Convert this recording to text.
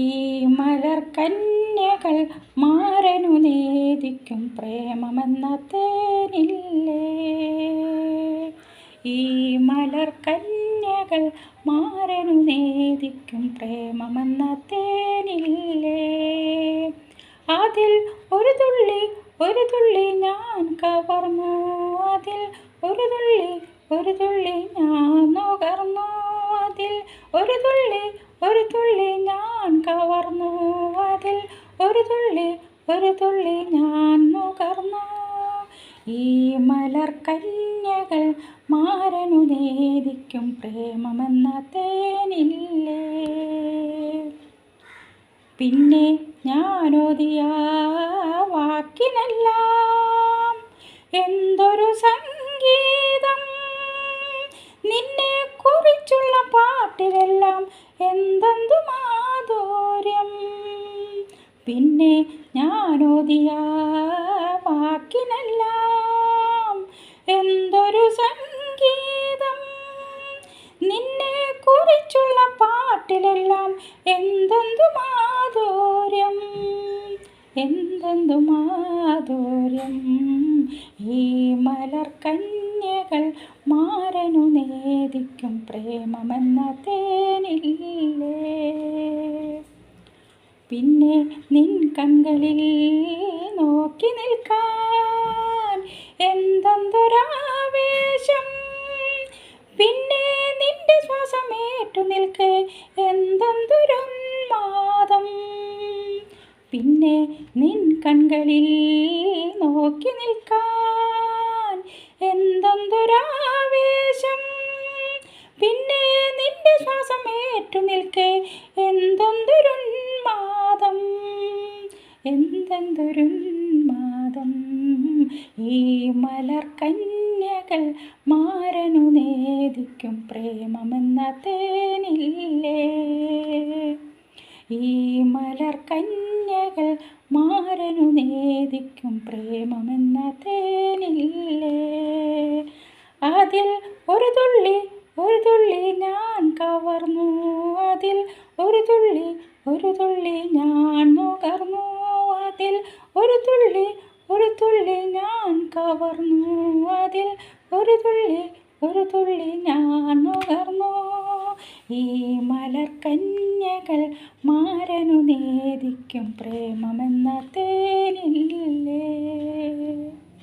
ഈ മലർക്കന്യകൾ മാരനു നേദിക്കും പ്രേമമെന്ന തേനില്ലേ. ഈ മലർക്കന്യകൾ മാരനു നേദിക്കും പ്രേമമെന്ന തേനില്ലേ. അതിൽ ഒരു തുള്ളി ഞാൻ കവർന്നു, അതിൽ ഒരു തുള്ളി ഞാൻ നുകർന്നു, അതിൽ ഒരു തുള്ളി ഞാൻ കവർന്നു, അതിൽ ഒരു തുള്ളി ഞാൻ നുകർന്നു. ഈ മലർക്കന്യകൾ മാരനു നേദിക്കും പ്രേമമെന്ന തേനില്ലേ. പിന്നെ ഞാനോദിയ വാക്കിനെല്ലാം എന്തൊരു സംഗീതം, നിന്നെ കുറിച്ചുള്ള പാട്ടിലെല്ലാം എന്തെന്തു മാധുര്യം. പിന്നെ ഞാനോദിയ വാക്കിനെല്ലാം എന്തൊരു സംഗീതം, നിന്നെ കുറിച്ചുള്ള പാട്ടിലെല്ലാം എന്തെന്തു മാധുര്യം, എന്തെന്തു മാധുര്യം. ഈ മലർക്കന്യകൾ മാരനു നേദിക്കും പ്രേമമെന്ന തേനില്ലേ. പിന്നെ നിൻ കൺകളിൽ നോക്കി നിൽക്കാൻ എന്തെന്തൊരാവേശം, പിന്നെ നിന്റെ ശ്വാസമേറ്റു നിൽക്കെ എന്തെന്തൊരുന്മാദം. പിന്നെ നിൻ കൺകളിൽ നോക്കി നിൽക്കാൻ എന്തെന്തൊരാവേശം, പിന്നെ നിന്റെ ശ്വാസമേറ്റു നിൽക്കെ എന്തെന്തൊരുന്മാദം, എന്തെന്തൊരുന്മാദം. ഈ മലർക്കന്യകൾ മാരനു നേദിക്കും പ്രേമമെന്ന തേനില്ലേ. ഈ മലർക്കന്യകൾ മാരനു നേദിക്കും പ്രേമമെന്ന തേനില്ലേ. അതിൽ ഒരു തുള്ളി ഞാൻ കവർന്നു, അതിൽ ഒരു തുള്ളി ഞാൻ നുകർന്നു, അതിൽ ഒരു തുള്ളി ഞാൻ കവർന്നു, അതിൽ ഒരു തുള്ളി ഞാൻ നുകർന്നു. ഈ മലർക്കന്യകൾ മാരനു നേദിക്കും പ്രേമമെന്ന തേനില്ലേ.